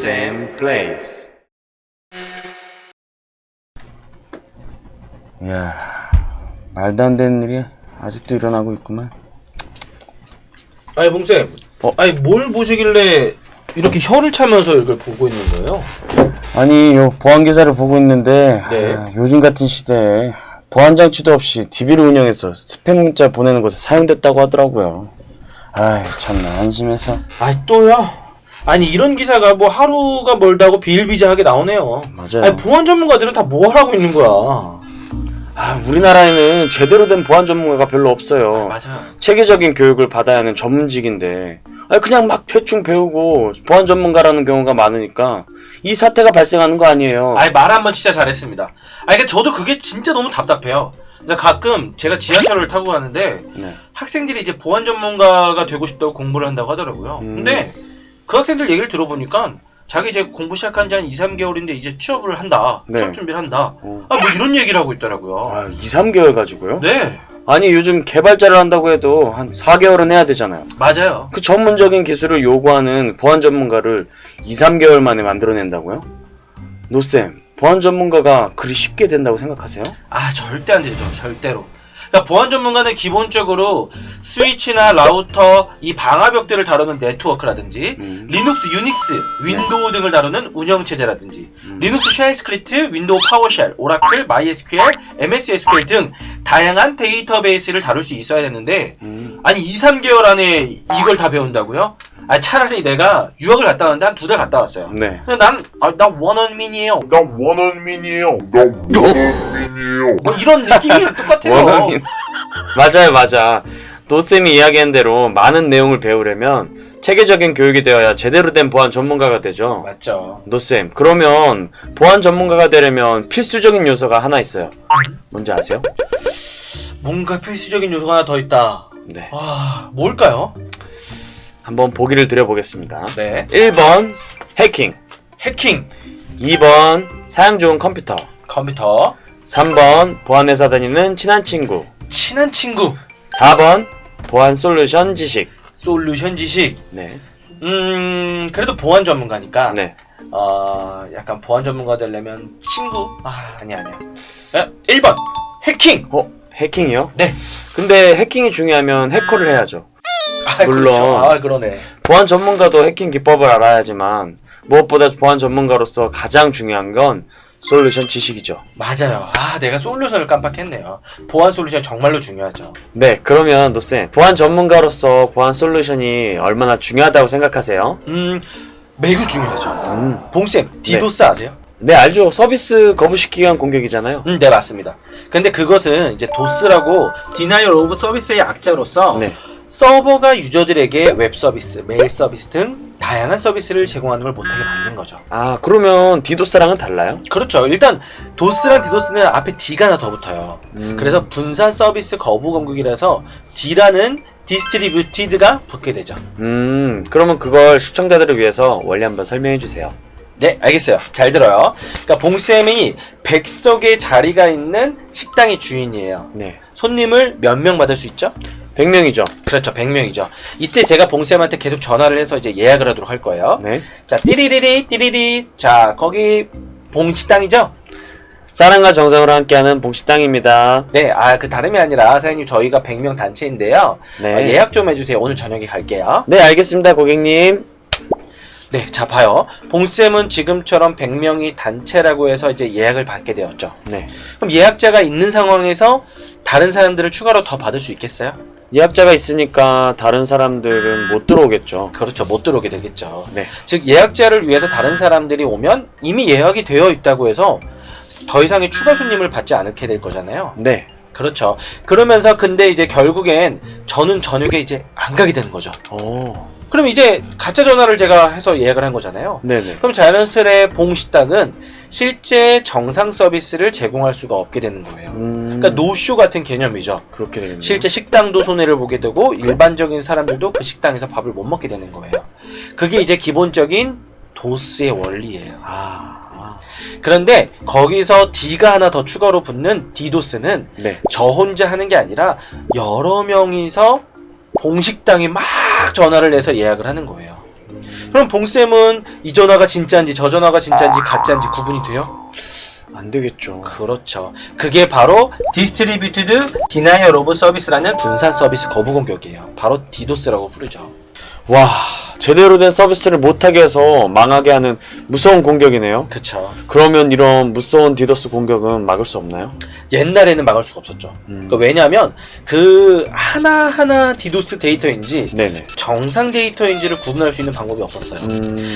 노쌤 플레이스. 이야, 말도 안 되는 일이 아직도 일어나고 있구만. 아니 봉쌤, 아니 뭘 보시길래 이렇게 혀를 차면서 이걸 보고 있는 거예요? 아니, 요 보안 기사를 보고 있는데 네. 요즘 같은 시대에 보안 장치도 없이 DB를 운영해서 스팸 문자 보내는 곳에 사용됐다고 하더라고요. 아이, 참나 안심해서. 아이 또요? 아니 이런 기사가 뭐 하루가 멀다고 비일비재하게 나오네요. 맞아요. 아니 보안 전문가들은 다 뭐 하고 있는 거야? 우리나라에는 제대로 된 보안 전문가가 별로 없어요. 맞아요. 체계적인 교육을 받아야 하는 전문직인데 그냥 막 대충 배우고 보안 전문가라는 경우가 많으니까 이 사태가 발생하는 거 아니에요. 아니 말 한번 진짜 잘했습니다. 아니 근데 저도 그게 진짜 너무 답답해요. 그래서 가끔 제가 지하철을 타고 가는데 네. 학생들이 이제 보안 전문가가 되고 싶다고 공부를 한다고 하더라고요. 근데 그 학생들 얘기를 들어보니까 자기 이제 공부 시작한 지 한 2, 3개월인데 이제 취업을 한다. 네. 취업 준비를 한다. 뭐 이런 얘기를 하고 있더라고요. 2, 3개월 가지고요? 네. 아니 요즘 개발자를 한다고 해도 한 4개월은 해야 되잖아요. 맞아요. 그 전문적인 기술을 요구하는 보안 전문가를 2, 3개월 만에 만들어낸다고요? 노쌤, 보안 전문가가 그리 쉽게 된다고 생각하세요? 절대 안 되죠. 절대로. 그러니까 보안 전문가는 기본적으로 스위치나 라우터, 이 방화벽들을 다루는 네트워크라든지 리눅스, 유닉스, 윈도우 등을 다루는 운영체제라든지 리눅스 쉘 스크립트, 윈도우 파워쉘, 오라클, 마이에스큐엘, MS SQL 등 다양한 데이터베이스를 다룰 수 있어야 되는데 아니 2, 3개월 안에 이걸 다 배운다고요? 차라리 내가 유학을 갔다 왔는데 한 2달 갔다 왔어요. 네. 근데 난 원어민이에요. 뭐 이런 느낌이랑 똑같아요. 원어민. 맞아. 노쌤이 이야기한 대로 많은 내용을 배우려면 체계적인 교육이 되어야 제대로 된 보안 전문가가 되죠. 맞죠. 노쌤, 그러면 보안 전문가가 되려면 필수적인 요소가 하나 있어요. 뭔지 아세요? 뭔가 필수적인 요소가 하나 더 있다. 네. 뭘까요? 한번 보기를 드려보겠습니다. 네. 1번 해킹, 해킹, 2번 사양 좋은 컴퓨터, 컴퓨터, 3번 보안회사 다니는 친한 친구, 친한 친구, 4번 보안 솔루션 지식. 솔루션 지식. 네. 그래도 보안 전문가니까. 네. 약간 보안 전문가 되려면 친구? 아니야. 1번 해킹. 해킹이요? 네. 근데 해킹이 중요하면 해커를 해야죠. 물론. 그렇죠. 그러네. 보안 전문가도 해킹 기법을 알아야지만 무엇보다 보안 전문가로서 가장 중요한 건 솔루션 지식이죠. 맞아요. 내가 솔루션을 깜빡했네요. 보안 솔루션 정말로 중요하죠. 네, 그러면 노쌤, 보안 전문가로서 보안 솔루션이 얼마나 중요하다고 생각하세요? 매우 중요하죠. 봉쌤, 디도스 아세요? 네, 알죠. 서비스 거부시키기 위한 공격이잖아요. 네, 맞습니다. 근데 그것은 이제 도스라고 Denial of Service의 약자로서 네. 서버가 유저들에게 웹 서비스, 메일 서비스 등 다양한 서비스를 제공하는 걸 못하게 만든 거죠. 그러면 디도스랑은 달라요? 그렇죠. 일단 도스랑 디도스는 앞에 D가 하나 더 붙어요. 그래서 분산 서비스 거부 공격이라서 D라는 디스트리뷰티드가 붙게 되죠. 그러면 그걸 시청자들을 위해서 원리 한번 설명해 주세요. 네, 알겠어요. 잘 들어요. 그러니까 봉쌤이 100석의 자리가 있는 식당의 주인이에요. 네. 손님을 몇 명 받을 수 있죠? 100명이죠. 그렇죠. 100명이죠. 이때 제가 봉쌤한테 계속 전화를 해서 이제 예약을 하도록 할 거예요. 네. 자, 띠리리리. 자, 거기 봉식당이죠? 사랑과 정성으로 함께하는 봉식당입니다. 네, 그 다름이 아니라 사장님 저희가 100명 단체인데요. 네. 예약 좀 해주세요. 오늘 저녁에 갈게요. 네, 알겠습니다, 고객님. 네, 자 봐요. 봉쌤은 지금처럼 100명이 단체라고 해서 이제 예약을 받게 되었죠. 네. 그럼 예약자가 있는 상황에서 다른 사람들을 추가로 더 받을 수 있겠어요? 예약자가 있으니까 다른 사람들은 못 들어오겠죠. 그렇죠. 못 들어오게 되겠죠. 네. 즉 예약자를 위해서 다른 사람들이 오면 이미 예약이 되어 있다고 해서 더 이상의 추가 손님을 받지 않게 될 거잖아요. 네. 그렇죠. 그러면서 근데 이제 결국엔 저는 저녁에 이제 안 가게 되는 거죠. 그럼 이제 가짜 전화를 제가 해서 예약을 한 거잖아요. 네네. 그럼 자연스레 봉식당은 실제 정상 서비스를 제공할 수가 없게 되는 거예요. 그러니까 노쇼 같은 개념이죠. 그렇게 되겠네요. 실제 식당도 손해를 보게 되고 일반적인 사람들도 그 식당에서 밥을 못 먹게 되는 거예요. 그게 이제 기본적인 도스의 원리예요. 그런데 거기서 D가 하나 더 추가로 붙는 디도스는 네. 저 혼자 하는 게 아니라 여러 명이서 봉식당에 막 전화를 해서 예약을 하는 거예요. 그럼 봉쌤은 이 전화가 진짜인지 저 전화가 진짜인지 가짜인지 구분이 돼요? 안 되겠죠. 그렇죠. 그게 바로 Distributed Denial of Service라는 분산 서비스 거부 공격이에요. 바로 디도스라고 부르죠. 와, 제대로 된 서비스를 못하게 해서 망하게 하는 무서운 공격이네요. 그쵸. 그러면 이런 무서운 디도스 공격은 막을 수 없나요? 옛날에는 막을 수가 없었죠. 그러니까 왜냐하면 그 하나하나 디도스 데이터인지 네네. 정상 데이터인지를 구분할 수 있는 방법이 없었어요.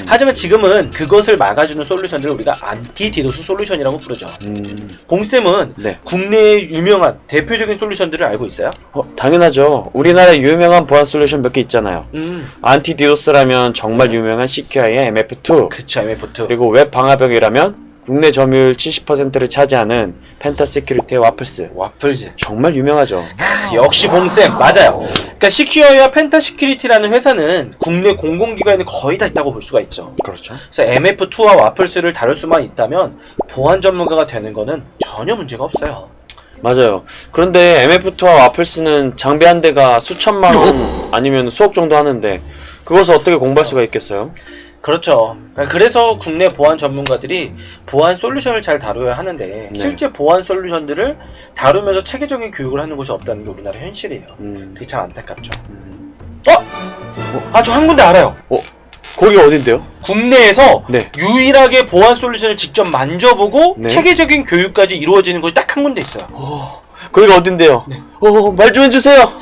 하지만 지금은 그것을 막아주는 솔루션들을 우리가 안티 디도스 솔루션이라고 부르죠. 봉쌤은 네. 국내의 유명한 대표적인 솔루션들을 알고 있어요? 당연하죠. 우리나라에 유명한 보안 솔루션 몇 개 있잖아요. 안티 디도스라면 정말 유명한 CQI의 MF2, 그쵸, MF2. 그리고 웹 방화벽이라면 국내 점유율 70%를 차지하는 펜타 시큐리티의 와플스. 와플즈. 정말 유명하죠. 역시 봉쌤 맞아요. 그러니까 시큐어와 펜타 시큐리티라는 회사는 국내 공공기관에 거의 다 있다고 볼 수가 있죠. 그렇죠. 그래서 MF2와 와플스를 다룰 수만 있다면 보안 전문가가 되는 거는 전혀 문제가 없어요. 맞아요. 그런데 MF2와 와플스는 장비 한 대가 수천만 원 아니면 수억 정도 하는데 그것을 어떻게 공부할 수가 있겠어요? 그렇죠. 그래서 국내 보안 전문가들이 보안 솔루션을 잘 다뤄야 하는데 네. 실제 보안 솔루션들을 다루면서 체계적인 교육을 하는 곳이 없다는 게 우리나라 현실이에요. 그게 참 안타깝죠. 저 한 군데 알아요. 거기가 어딘데요? 국내에서 네. 유일하게 보안 솔루션을 직접 만져보고 네. 체계적인 교육까지 이루어지는 곳이 딱 한 군데 있어요. 거기가 어딘데요? 네. 말 좀 해주세요.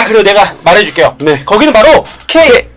그리고 내가 말해줄게요. 네. 거기는 바로 K